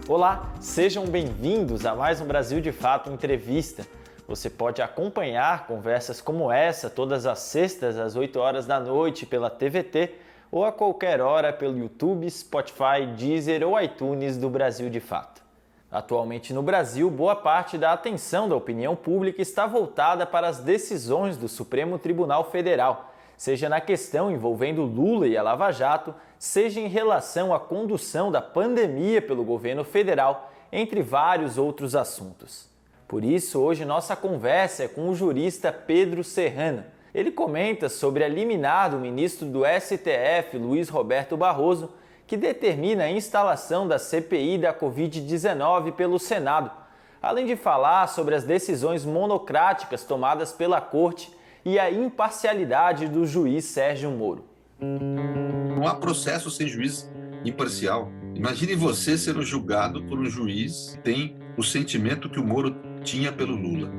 Olá, sejam bem-vindos a mais um Brasil de Fato Entrevista. Você pode acompanhar conversas como essa todas as sextas às 8 horas da noite pela TVT ou a qualquer hora pelo YouTube, Spotify, Deezer ou iTunes do Brasil de Fato. Atualmente no Brasil, boa parte da atenção da opinião pública está voltada para as decisões do Supremo Tribunal Federal, seja na questão envolvendo Lula e a Lava Jato, seja em relação à condução da pandemia pelo governo federal, entre vários outros assuntos. Por isso, hoje nossa conversa é com o jurista Pedro Serrano. Ele comenta sobre a liminar do ministro do STF, Luiz Roberto Barroso, que determina a instalação da CPI da Covid-19 pelo Senado, além de falar sobre as decisões monocráticas tomadas pela Corte e a imparcialidade do juiz Sérgio Moro. Não há processo sem juiz imparcial. Imagine você sendo julgado por um juiz que tem o sentimento que o Moro tinha pelo Lula.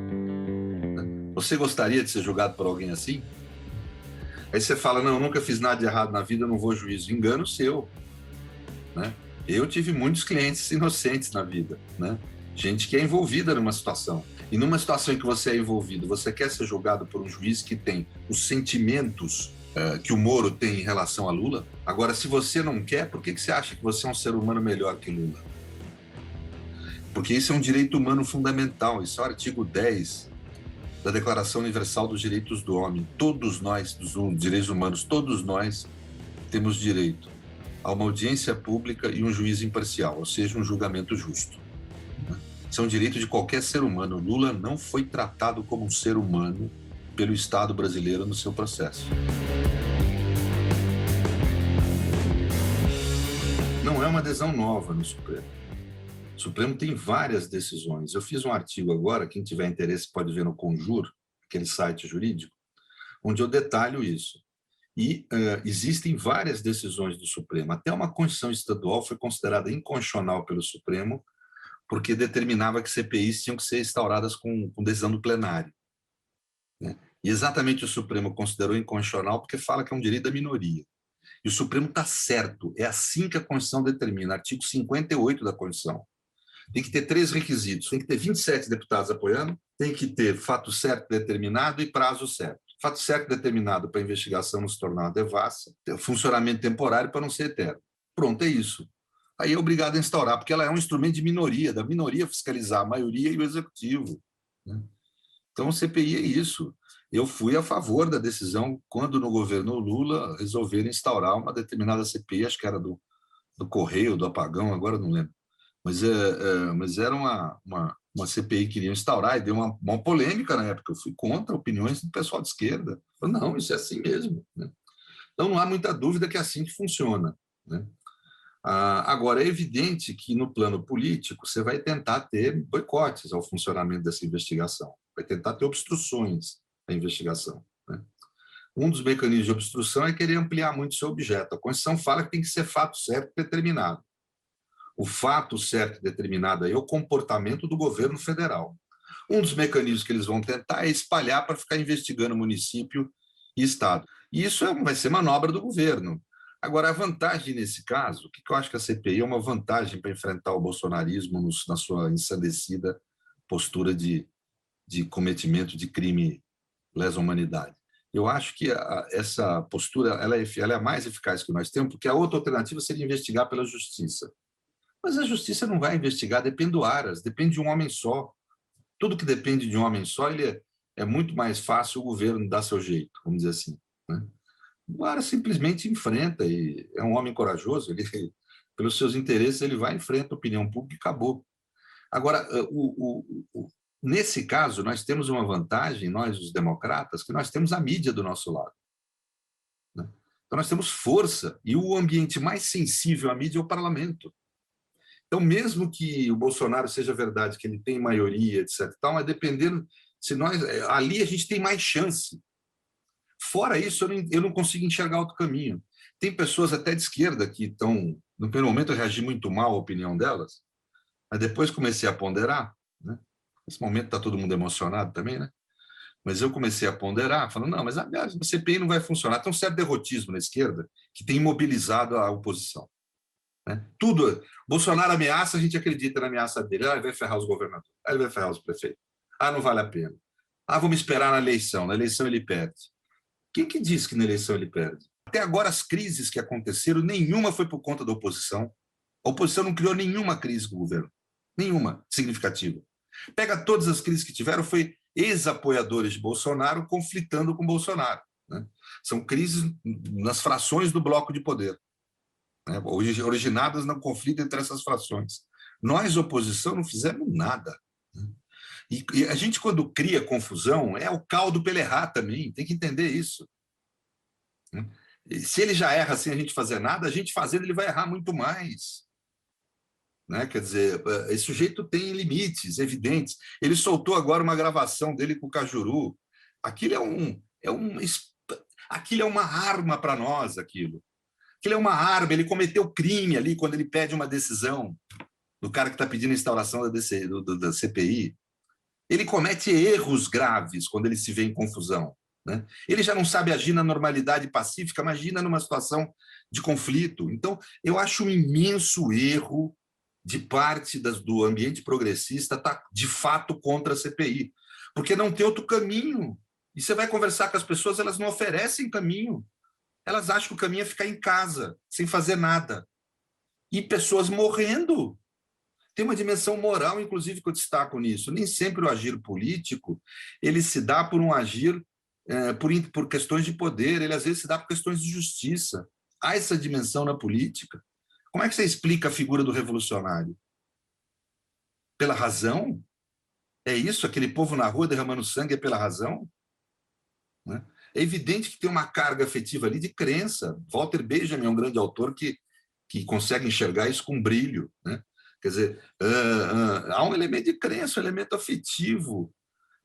Você gostaria de ser julgado por alguém assim? Aí você fala, não, eu nunca fiz nada de errado na vida, eu não vou juízo. Engano seu. Né? Eu tive muitos clientes inocentes na vida, né? Gente que é envolvida numa situação. E numa situação em que você é envolvido, você quer ser julgado por um juiz que tem os sentimentos que o Moro tem em relação a Lula? Agora, se você não quer, por que você acha que você é um ser humano melhor que Lula? Porque isso é um direito humano fundamental, isso é o artigo 10 da Declaração Universal dos Direitos do Homem. Todos nós, dos direitos humanos, todos nós temos direito a uma audiência pública e um juiz imparcial, ou seja, um julgamento justo. Isso é um direito de qualquer ser humano. Lula não foi tratado como um ser humano pelo Estado brasileiro no seu processo. Não é uma adesão nova no Supremo. O Supremo tem várias decisões. Eu fiz um artigo agora, quem tiver interesse pode ver no Conjur, aquele site jurídico, onde eu detalho isso. E existem várias decisões do Supremo. Até uma Constituição estadual foi considerada inconstitucional pelo Supremo, porque determinava que CPIs tinham que ser instauradas com decisão do plenário. Né? E exatamente o Supremo considerou inconstitucional porque fala que é um direito da minoria. E o Supremo está certo, é assim que a Constituição determina, artigo 58 da Constituição. Tem que ter 3 requisitos, tem que ter 27 deputados apoiando, tem que ter fato certo determinado e prazo certo. Fato certo determinado para a investigação não se tornar uma devassa, funcionamento temporário para não ser eterno. Pronto, é isso. Aí é obrigado a instaurar, porque ela é um instrumento de minoria, da minoria fiscalizar a maioria e o executivo. Né? Então, o CPI é isso. Eu fui a favor da decisão, quando no governo Lula resolveram instaurar uma determinada CPI, acho que era do Correio, do Apagão, agora não lembro. Mas era uma CPI que iriam instaurar e deu uma polêmica na época. Eu fui contra opiniões do pessoal de esquerda. Eu falei, não, isso é assim mesmo. Né? Então, não há muita dúvida que é assim que funciona. Né? Agora, é evidente que no plano político você vai tentar ter boicotes ao funcionamento dessa investigação, vai tentar ter obstruções à investigação. Né? Um dos mecanismos de obstrução é querer ampliar muito seu objeto. A Constituição fala que tem que ser fato certo determinado. O fato certo determinado aí é o comportamento do governo federal. Um dos mecanismos que eles vão tentar é espalhar para ficar investigando município e estado. E isso vai ser manobra do governo. Agora, a vantagem nesse caso, o que eu acho que a CPI é uma vantagem para enfrentar o bolsonarismo na sua ensandecida postura de cometimento de crime lesa humanidade. Eu acho que essa postura ela é a mais eficaz que nós temos, porque a outra alternativa seria investigar pela justiça. Mas a justiça não vai investigar, depende do Aras, depende de um homem só. Tudo que depende de um homem só, é muito mais fácil o governo dar seu jeito, vamos dizer assim. Né? O Aras simplesmente enfrenta, e é um homem corajoso, pelos seus interesses ele vai e enfrenta a opinião pública e acabou. Agora, nesse caso, nós temos uma vantagem, nós os democratas, que nós temos a mídia do nosso lado. Né? Então nós temos força, e o ambiente mais sensível à mídia é o parlamento. Então, mesmo que o Bolsonaro seja verdade, que ele tem maioria, etc., mas dependendo, se nós ali a gente tem mais chance. Fora isso, eu não consigo enxergar outro caminho. Tem pessoas até de esquerda que estão, no primeiro momento eu reagi muito mal à opinião delas, mas depois comecei a ponderar, né? Nesse momento está todo mundo emocionado também, né? Mas eu comecei a ponderar, falando, não, mas a CPI não vai funcionar. Tem um certo derrotismo na esquerda que tem imobilizado a oposição. né? Tudo. Bolsonaro ameaça, a gente acredita na ameaça dele. Ele vai ferrar os governadores, ele vai ferrar os prefeitos. Não vale a pena. Vamos esperar na eleição. Na eleição ele perde. Quem que diz que na eleição ele perde? Até agora, as crises que aconteceram, nenhuma foi por conta da oposição. A oposição não criou nenhuma crise com o governo. Nenhuma significativa. Pega todas as crises que tiveram, foi ex-apoiadores de Bolsonaro conflitando com Bolsonaro, né? São crises nas frações do bloco de poder, né? Originadas no conflito entre essas frações. Nós, oposição, não fizemos nada, né? E a gente, quando cria confusão, é o caldo para ele errar também, tem que entender isso, né? Se ele já erra sem a gente fazer nada, a gente fazendo, ele vai errar muito mais, né? Quer dizer, esse sujeito tem limites evidentes. Ele soltou agora uma gravação dele com o Cajuru. Aquilo aquilo é uma arma para nós, aquilo. Aquilo é uma arma. Ele cometeu crime ali quando ele pede uma decisão do cara que está pedindo a instauração da CPI. Ele comete erros graves quando ele se vê em confusão, né? Ele já não sabe agir na normalidade pacífica, imagina numa situação de conflito. Então, eu acho um imenso erro de parte do ambiente progressista estar, de fato, contra a CPI, porque não tem outro caminho. E você vai conversar com as pessoas, elas não oferecem caminho. Elas acham que o caminho é ficar em casa, sem fazer nada. E pessoas morrendo. Tem uma dimensão moral, inclusive, que eu destaco nisso. Nem sempre o agir político ele se dá por um agir por questões de poder, ele às vezes se dá por questões de justiça. Há essa dimensão na política. Como é que você explica a figura do revolucionário? Pela razão? É isso? Aquele povo na rua derramando sangue é pela razão? Né? É evidente que tem uma carga afetiva ali de crença. Walter Benjamin é um grande autor que consegue enxergar isso com brilho, né? Quer dizer, há um elemento de crença, um elemento afetivo,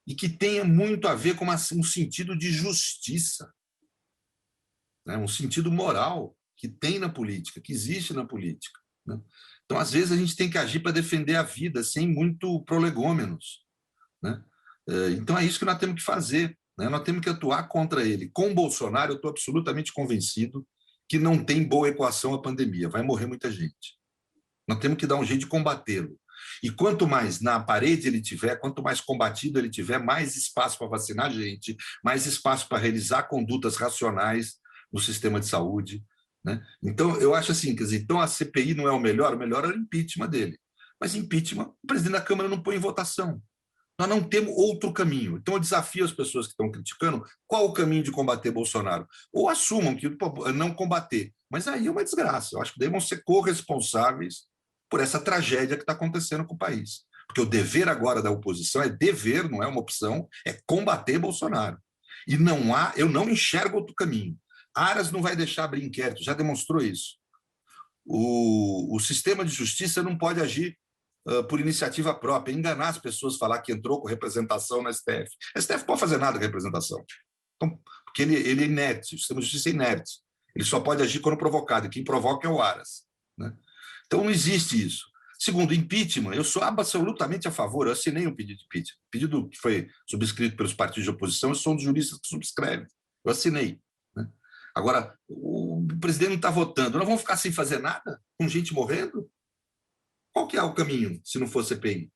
e que tenha muito a ver com um sentido de justiça, né? Um sentido moral que tem na política, que existe na política, né? Então, às vezes, a gente tem que agir para defender a vida, sem muito prolegômenos, né? Então, é isso que nós temos que fazer, né? Nós temos que atuar contra ele. Com o Bolsonaro, eu estou absolutamente convencido que não tem boa equação a pandemia, vai morrer muita gente. Nós temos que dar um jeito de combatê-lo. E quanto mais na parede ele tiver, quanto mais combatido ele tiver, mais espaço para vacinar gente, mais espaço para realizar condutas racionais no sistema de saúde, né? Então, eu acho assim, quer dizer, então a CPI não é o melhor é o impeachment dele. Mas impeachment, o presidente da Câmara não põe em votação. Nós não temos outro caminho. Então, eu desafio as pessoas que estão criticando qual o caminho de combater Bolsonaro. Ou assumam que não combater. Mas aí é uma desgraça. Eu acho que daí vão ser corresponsáveis por essa tragédia que está acontecendo com o país. Porque o dever agora da oposição é dever, não é uma opção, é combater Bolsonaro. E eu não enxergo outro caminho. Aras não vai deixar abrir inquérito, já demonstrou isso. O sistema de justiça não pode agir por iniciativa própria, enganar as pessoas, falar que entrou com representação na STF. A STF pode fazer nada com representação, então, porque ele é inerte, o sistema de justiça é inerte. Ele só pode agir quando provocado, e quem provoca é o Aras, né? Então, não existe isso. Segundo, impeachment, eu sou absolutamente a favor, eu assinei um pedido de impeachment, pedido que foi subscrito pelos partidos de oposição, eu sou um dos juristas que subscreve, eu assinei, né? Agora, o presidente não está votando, nós vamos ficar sem fazer nada, com gente morrendo? Qual que é o caminho, se não for CPI?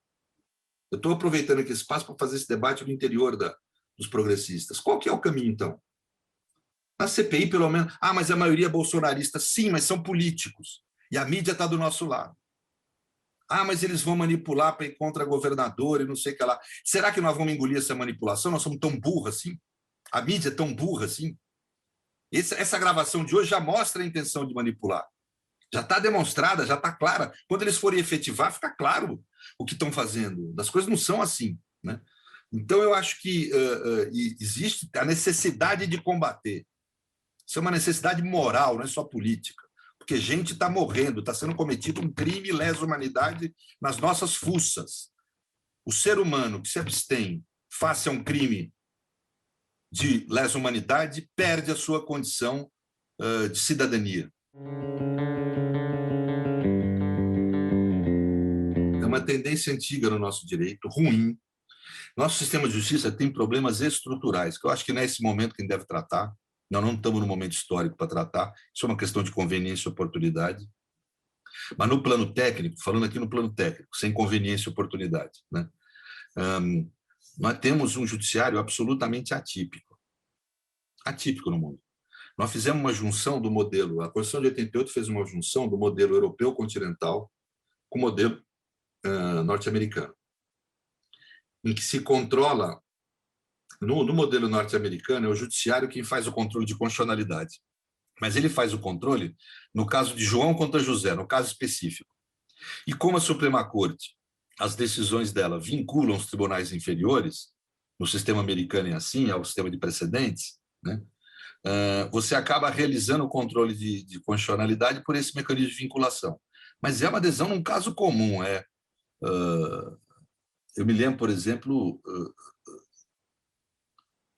Eu estou aproveitando aqui esse espaço para fazer esse debate no interior dos progressistas. Qual que é o caminho, então? Na CPI, pelo menos... mas a maioria é bolsonarista. Sim, mas são políticos. E a mídia está do nosso lado. Mas eles vão manipular para ir contra governador e não sei o que lá. Será que nós vamos engolir essa manipulação? Nós somos tão burros assim? A mídia é tão burra assim? Essa gravação de hoje já mostra a intenção de manipular. Já está demonstrada, já está clara. Quando eles forem efetivar, fica claro o que estão fazendo. As coisas não são assim, né? Então, eu acho que existe a necessidade de combater. Isso é uma necessidade moral, não é só política. Porque gente está morrendo, está sendo cometido um crime lesa-humanidade nas nossas fuças. O ser humano que se abstém face a um crime de lesa-humanidade perde a sua condição de cidadania. É uma tendência antiga no nosso direito, ruim. Nosso sistema de justiça tem problemas estruturais, que eu acho que nesse momento quem deve tratar, nós não estamos no momento histórico para tratar, isso é uma questão de conveniência e oportunidade. Mas no plano técnico, falando aqui no plano técnico, sem conveniência e oportunidade, né? Nós temos um judiciário absolutamente atípico. Atípico no mundo. Nós fizemos uma junção do modelo, a Constituição de 88 fez uma junção do modelo europeu continental com o modelo norte-americano, em que se controla, no modelo norte-americano, é o judiciário quem faz o controle de constitucionalidade, mas ele faz o controle no caso de João contra José, no caso específico. E como a Suprema Corte, as decisões dela vinculam os tribunais inferiores, no sistema americano é assim, é o sistema de precedentes, né? Você acaba realizando o controle de constitucionalidade por esse mecanismo de vinculação. Mas é uma adesão num caso comum. Eu me lembro, por exemplo,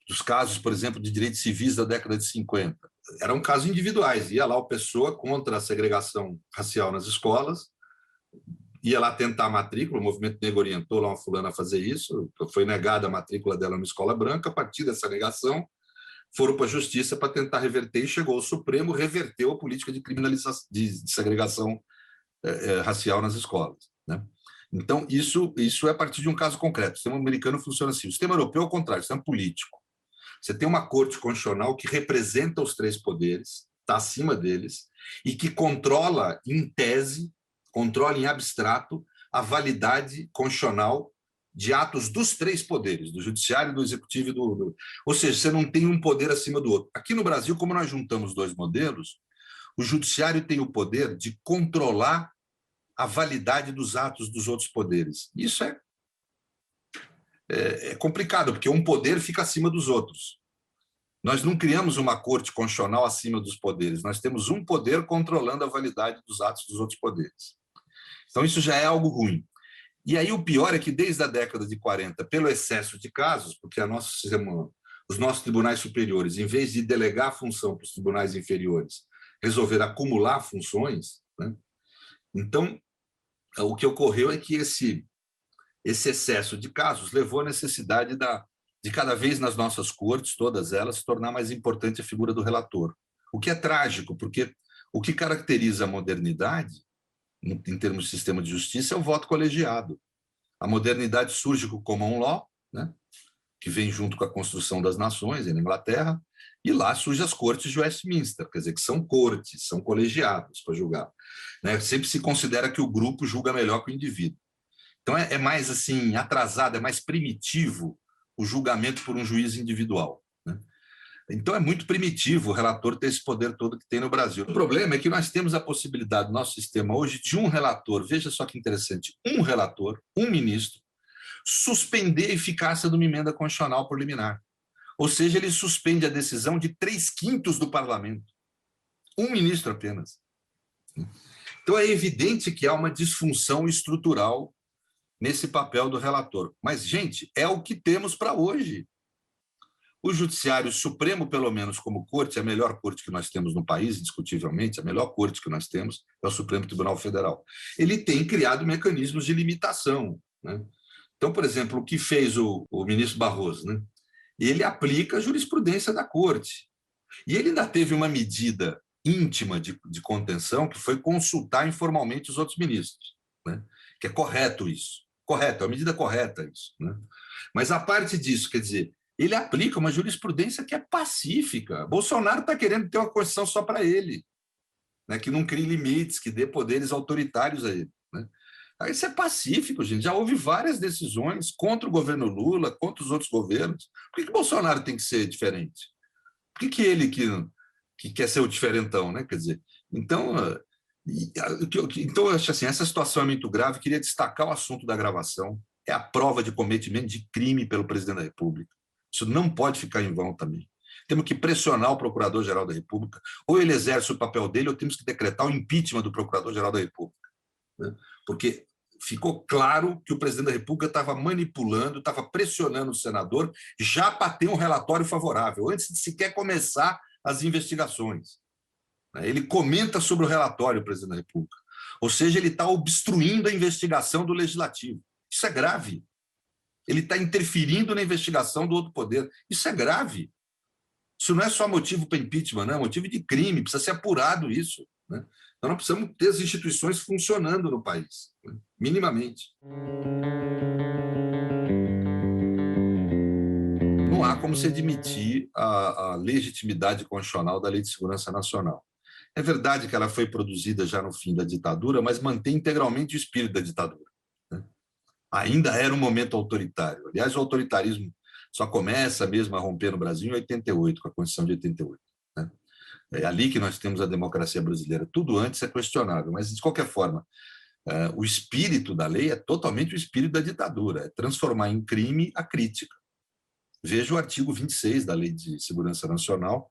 dos casos, por exemplo, de direitos civis da década de 50. Eram casos individuais. Ia lá o pessoa contra a segregação racial nas escolas, ia lá tentar a matrícula, o movimento negro orientou lá uma fulana a fazer isso, foi negada a matrícula dela numa escola branca, a partir dessa negação, foram para a justiça para tentar reverter, e chegou o Supremo, reverteu a política de criminalização, de segregação racial nas escolas, né? Então, isso é a partir de um caso concreto. O sistema americano funciona assim. O sistema europeu, ao contrário, o sistema político. Você tem uma corte constitucional que representa os três poderes, está acima deles, e que controla, em tese, controla em abstrato, a validade constitucional de atos dos três poderes, do judiciário, do executivo e do... Ou seja, você não tem um poder acima do outro. Aqui no Brasil, como nós juntamos dois modelos, o judiciário tem o poder de controlar a validade dos atos dos outros poderes. Isso é complicado, porque um poder fica acima dos outros. Nós não criamos uma corte constitucional acima dos poderes, nós temos um poder controlando a validade dos atos dos outros poderes. Então, isso já é algo ruim. E aí o pior é que desde a década de 40, pelo excesso de casos, porque os nossos tribunais superiores, em vez de delegar a função para os tribunais inferiores, resolveram acumular funções, né? Então, o que ocorreu é que esse excesso de casos levou à necessidade de cada vez nas nossas cortes, todas elas, se tornar mais importante a figura do relator. O que é trágico, porque o que caracteriza a modernidade em termos de sistema de justiça, é o voto colegiado. A modernidade surge com o common law, né, que vem junto com a construção das nações, na Inglaterra, e lá surgem as cortes de Westminster, quer dizer, que são cortes, são colegiados para julgar, né? Sempre se considera que o grupo julga melhor que o indivíduo. Então, é mais assim, atrasado, é mais primitivo o julgamento por um juiz individual, né? Então, é muito primitivo o relator ter esse poder todo que tem no Brasil. O problema é que nós temos a possibilidade no nosso sistema hoje de um relator, veja só que interessante, um relator, um ministro, suspender a eficácia de uma emenda constitucional por liminar. Ou seja, ele suspende a decisão de 3/5 do parlamento. Um ministro apenas. Então, é evidente que há uma disfunção estrutural nesse papel do relator. Mas, gente, é o que temos para hoje. O Judiciário Supremo, pelo menos como corte, é a melhor corte que nós temos no país, indiscutivelmente, a melhor corte que nós temos é o Supremo Tribunal Federal. Ele tem criado mecanismos de limitação, né? Então, por exemplo, o que fez o ministro Barroso, né? Ele aplica a jurisprudência da corte. E ele ainda teve uma medida íntima de contenção, que foi consultar informalmente os outros ministros, né? Que é correto isso. Correto, é uma medida correta isso, né? Mas a parte disso, quer dizer, ele aplica uma jurisprudência que é pacífica. Bolsonaro está querendo ter uma Constituição só para ele, né, que não crie limites, que dê poderes autoritários a ele, né? Isso é pacífico, gente. Já houve várias decisões contra o governo Lula, contra os outros governos. Por que Bolsonaro tem que ser diferente? Por que ele que quer ser o diferentão, né? Quer dizer, então, eu acho assim, essa situação é muito grave. Queria destacar o assunto da gravação. É a prova de cometimento de crime pelo presidente da República. Isso não pode ficar em vão também. Temos que pressionar o Procurador-Geral da República, ou ele exerce o papel dele, ou temos que decretar o impeachment do Procurador-Geral da República, né? Porque ficou claro que o presidente da República estava manipulando, estava pressionando o senador já para ter um relatório favorável, antes de sequer começar as investigações. Ele comenta sobre o relatório, o presidente da República. Ou seja, ele está obstruindo a investigação do Legislativo. Isso é grave. Ele está interferindo na investigação do outro poder. Isso é grave. Isso não é só motivo para impeachment, não, é motivo de crime, precisa ser apurado isso, né? Então, nós precisamos ter as instituições funcionando no país, né? Minimamente. Não há como se admitir a legitimidade constitucional da Lei de Segurança Nacional. É verdade que ela foi produzida já no fim da ditadura, mas mantém integralmente o espírito da ditadura, né? Ainda era um momento autoritário. Aliás, o autoritarismo só começa mesmo a romper no Brasil em 88, com a Constituição de 88, né? É ali que nós temos a democracia brasileira. Tudo antes é questionável, mas, de qualquer forma, o espírito da lei é totalmente o espírito da ditadura, é transformar em crime a crítica. Veja o artigo 26 da Lei de Segurança Nacional,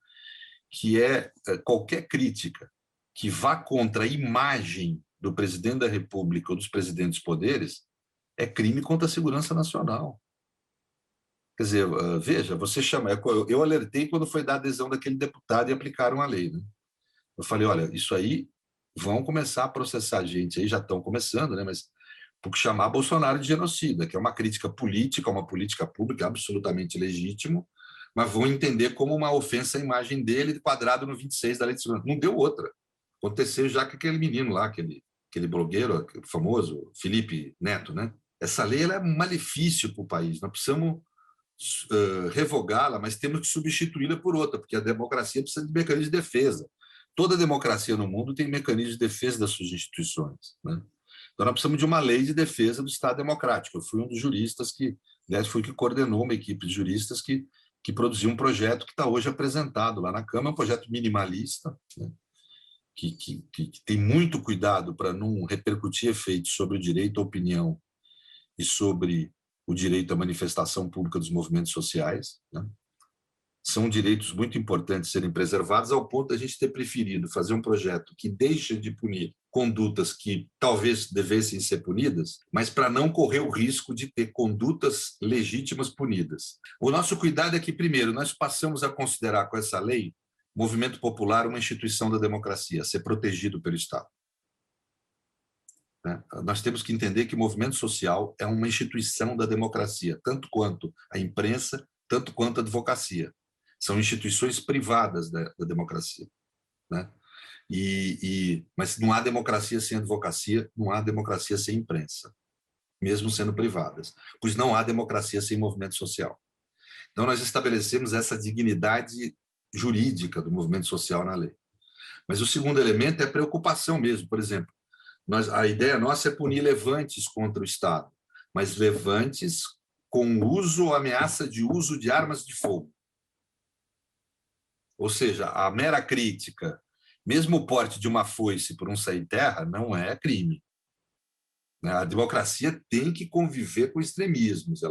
que é qualquer crítica que vá contra a imagem do presidente da República ou dos presidentes dos poderes é crime contra a segurança nacional. Quer dizer, veja, você chama... Eu alertei quando foi dar adesão daquele deputado e aplicaram a lei, né? Eu falei, olha, isso aí vão começar a processar a gente, aí já estão começando, né? Mas por chamar Bolsonaro de genocida, que é uma crítica política, uma política pública absolutamente legítimo, mas vão entender como uma ofensa à imagem dele, quadrado no 26 da Lei de Segurança. Não deu outra. Aconteceu já com aquele menino lá, aquele blogueiro famoso, Felipe Neto, né? Essa lei ela é um malefício para o país. Nós precisamos revogá-la, mas temos que substituí-la por outra, porque a democracia precisa de mecanismo de defesa. Toda democracia no mundo tem mecanismo de defesa das suas instituições, né? Então, nós precisamos de uma lei de defesa do Estado democrático. Eu fui um dos juristas que, aliás, fui que coordenou uma equipe de juristas que produziu um projeto que está hoje apresentado lá na Câmara, um projeto minimalista, né? que tem muito cuidado para não repercutir efeitos sobre o direito à opinião e sobre o direito à manifestação pública dos movimentos sociais, né? São direitos muito importantes serem preservados, ao ponto de a gente ter preferido fazer um projeto que deixa de punir condutas que talvez devessem ser punidas, mas para não correr o risco de ter condutas legítimas punidas. O nosso cuidado é que, primeiro, nós passamos a considerar com essa lei o movimento popular uma instituição da democracia, a ser protegido pelo Estado. Nós temos que entender que o movimento social é uma instituição da democracia, tanto quanto a imprensa, tanto quanto a advocacia. São instituições privadas da democracia, né? Mas não há democracia sem advocacia, não há democracia sem imprensa, mesmo sendo privadas, pois não há democracia sem movimento social. Então, nós estabelecemos essa dignidade jurídica do movimento social na lei. Mas o segundo elemento é a preocupação mesmo. Por exemplo, a ideia nossa é punir levantes contra o Estado, mas levantes com uso ou ameaça de uso de armas de fogo. Ou seja, a mera crítica, mesmo o porte de uma foice por um sem-terra, não é crime. A democracia tem que conviver com extremismos,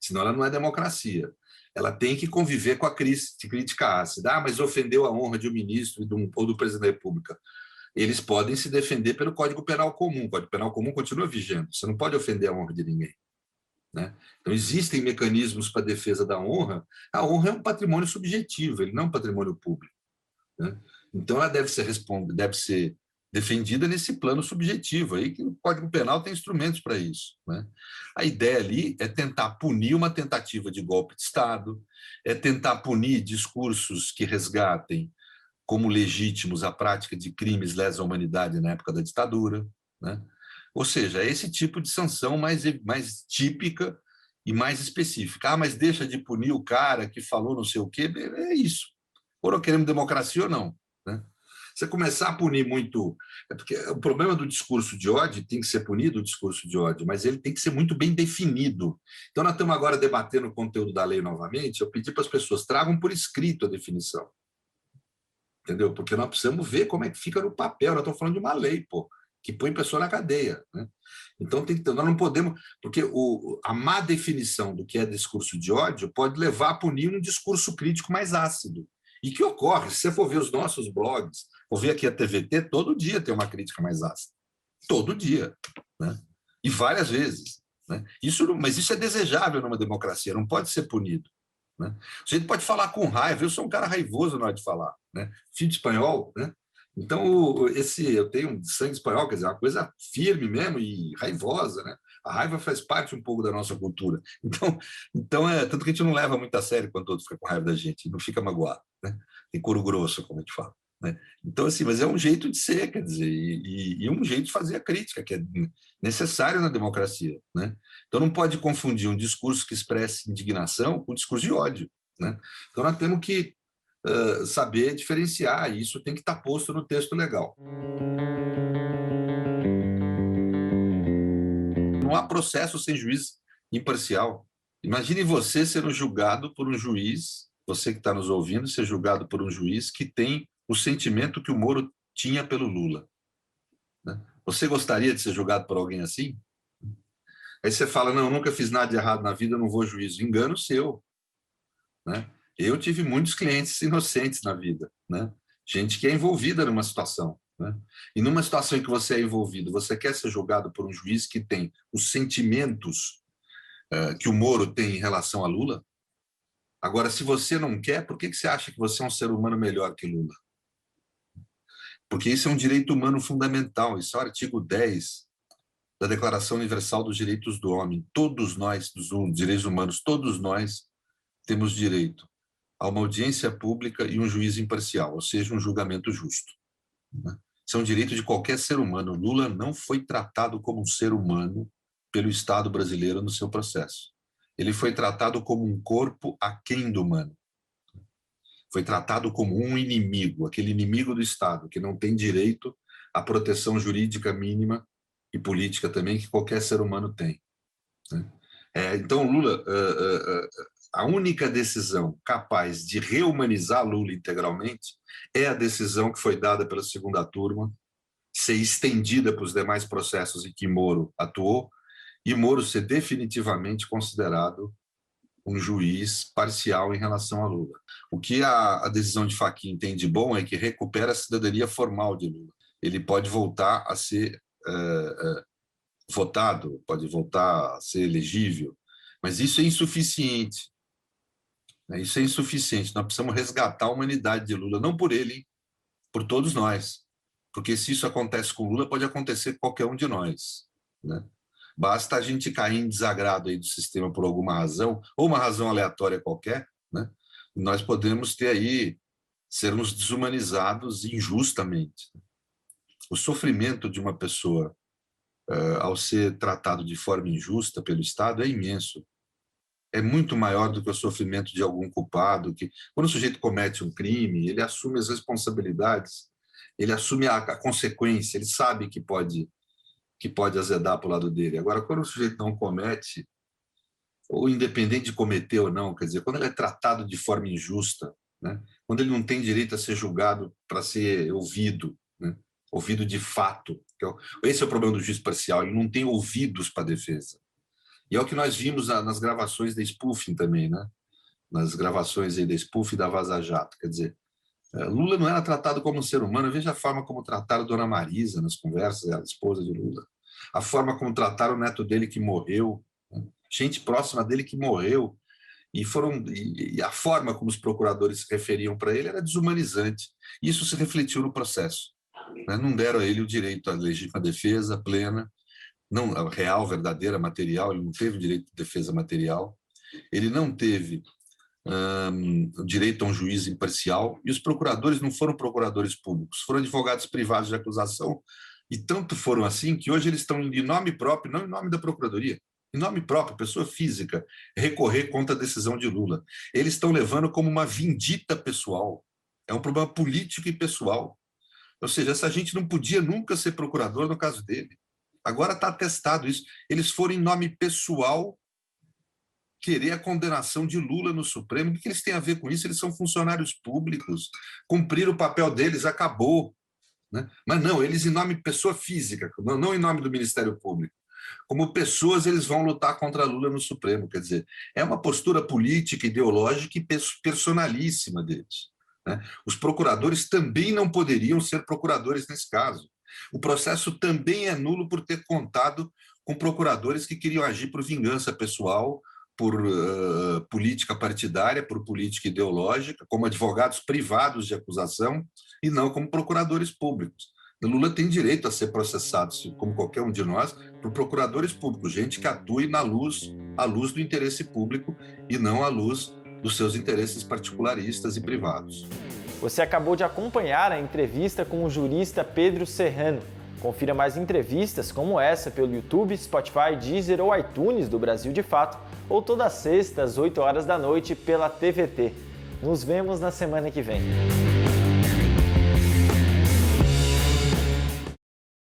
senão ela não é democracia. Ela tem que conviver com a crítica ácida. Mas ofendeu a honra de um ministro ou do presidente da República. Eles podem se defender pelo Código Penal Comum. O Código Penal Comum continua vigente. Você não pode ofender a honra de ninguém, né? Então, existem mecanismos para a defesa da honra. A honra é um patrimônio subjetivo, ele não é um patrimônio público, né? Então, ela deve ser defendida nesse plano subjetivo, aí que o Código Penal tem instrumentos para isso, né? A ideia ali é tentar punir uma tentativa de golpe de Estado, é tentar punir discursos que resgatem como legítimos a prática de crimes lesa à humanidade na época da ditadura, né? Ou seja, é esse tipo de sanção mais típica e mais específica. Mas deixa de punir o cara que falou não sei o quê, é isso. Ou nós queremos democracia ou não, né? Você começar a punir muito... porque o problema do discurso de ódio tem que ser punido, o discurso de ódio, mas ele tem que ser muito bem definido. Então, nós estamos agora debatendo o conteúdo da lei novamente. Eu pedi para as pessoas, tragam por escrito a definição. Entendeu? Porque nós precisamos ver como é que fica no papel. Nós estamos falando de uma lei, que põe pessoa na cadeia, né? Então, nós não podemos... Porque a má definição do que é discurso de ódio pode levar a punir um discurso crítico mais ácido. E que ocorre, se você for ver os nossos blogs, for ver aqui a TVT, todo dia tem uma crítica mais ácida. Todo dia, né? E várias vezes, né? Mas isso é desejável numa democracia, não pode ser punido, né? A gente pode falar com raiva, eu sou um cara raivoso na hora de falar, né? Filho de espanhol, né? Então, eu tenho um sangue espanhol, quer dizer, uma coisa firme mesmo e raivosa, né? A raiva faz parte um pouco da nossa cultura. Então tanto que a gente não leva muito a sério quando outro fica com raiva da gente, não fica magoado, né? Tem couro grosso, como a gente fala, né? Então, assim, mas é um jeito de ser, quer dizer, e um jeito de fazer a crítica, que é necessário na democracia, né? Então não pode confundir um discurso que expressa indignação com um discurso de ódio, né? Então nós temos que saber diferenciar, e isso tem que estar posto no texto legal. Não há processo sem juiz imparcial. Imagine você sendo julgado por um juiz, você que está nos ouvindo, ser julgado por um juiz que tem o sentimento que o Moro tinha pelo Lula, né? Você gostaria de ser julgado por alguém assim? Aí você fala, não, eu nunca fiz nada de errado na vida, eu não vou a juízo. Engano seu, né? Eu tive muitos clientes inocentes na vida, né? Gente que é envolvida numa situação, né? E numa situação em que você é envolvido, você quer ser julgado por um juiz que tem os sentimentos que o Moro tem em relação a Lula? Agora, se você não quer, por que você acha que você é um ser humano melhor que Lula? Porque isso é um direito humano fundamental, isso é o artigo 10 da Declaração Universal dos Direitos do Homem. Todos nós, dos direitos humanos, todos nós temos direito a uma audiência pública e um juiz imparcial, ou seja, um julgamento justo, né? Isso é um direito de qualquer ser humano. Lula não foi tratado como um ser humano pelo Estado brasileiro no seu processo. Ele foi tratado como um corpo aquém do humano. Foi tratado como um inimigo, aquele inimigo do Estado, que não tem direito à proteção jurídica mínima e política também que qualquer ser humano tem, né? Então, Lula, a única decisão capaz de reumanizar Lula integralmente é a decisão que foi dada pela segunda turma, ser estendida para os demais processos em que Moro atuou, e Moro ser definitivamente considerado um juiz parcial em relação a Lula. O que a decisão de Fachin tem de bom é que recupera a cidadania formal de Lula. Ele pode voltar a ser votado, pode voltar a ser elegível, mas isso é insuficiente, né? Isso é insuficiente. Nós precisamos resgatar a humanidade de Lula, não por ele, hein? Por todos nós, porque se isso acontece com Lula, pode acontecer com qualquer um de nós, né? Basta a gente cair em desagrado aí do sistema por alguma razão, ou uma razão aleatória qualquer, né? Nós podemos ter aí, sermos desumanizados injustamente. O sofrimento de uma pessoa ao ser tratado de forma injusta pelo Estado é imenso. É muito maior do que o sofrimento de algum culpado. Que, quando o sujeito comete um crime, ele assume as responsabilidades, ele assume a consequência, ele sabe que pode azedar para o lado dele. Agora, quando o sujeito não comete, ou independente de cometer ou não, quer dizer, quando ele é tratado de forma injusta, né? Quando ele não tem direito a ser julgado para ser ouvido, né? Ouvido de fato. Esse é o problema do juiz parcial, ele não tem ouvidos para a defesa. E é o que nós vimos nas gravações da spoofing também, né? Nas gravações aí da spoofing e da Vaza Jato. Quer dizer, Lula não era tratado como um ser humano. Veja a forma como trataram a dona Marisa nas conversas, a esposa de Lula. A forma como trataram o neto dele que morreu, né? Gente próxima dele que morreu. E a forma como os procuradores se referiam para ele era desumanizante. Isso se refletiu no processo, né? Não deram a ele o direito à legítima defesa plena, não real, verdadeira, material. Ele não teve direito de defesa material, ele não teve o direito a um juiz imparcial, e os procuradores não foram procuradores públicos, foram advogados privados de acusação, e tanto foram assim que hoje eles estão em nome próprio, não em nome da Procuradoria, em nome próprio, pessoa física, recorrer contra a decisão de Lula. Eles estão levando como uma vindita pessoal, é um problema político e pessoal. Ou seja, essa gente não podia nunca ser procurador no caso dele. Agora está atestado isso. Eles foram em nome pessoal querer a condenação de Lula no Supremo. O que eles têm a ver com isso? Eles são funcionários públicos, cumpriram o papel deles, acabou, né? Mas não, eles em nome de pessoa física, não em nome do Ministério Público. Como pessoas, eles vão lutar contra Lula no Supremo. Quer dizer, é uma postura política, ideológica e personalíssima deles, né? Os procuradores também não poderiam ser procuradores nesse caso. O processo também é nulo por ter contado com procuradores que queriam agir por vingança pessoal, por política partidária, por política ideológica, como advogados privados de acusação e não como procuradores públicos. O Lula tem direito a ser processado, como qualquer um de nós, por procuradores públicos, gente que atue à luz do interesse público e não à luz dos seus interesses particularistas e privados. Você acabou de acompanhar a entrevista com o jurista Pedro Serrano. Confira mais entrevistas como essa pelo YouTube, Spotify, Deezer ou iTunes do Brasil de Fato, ou toda sexta às 8 horas da noite pela TVT. Nos vemos na semana que vem.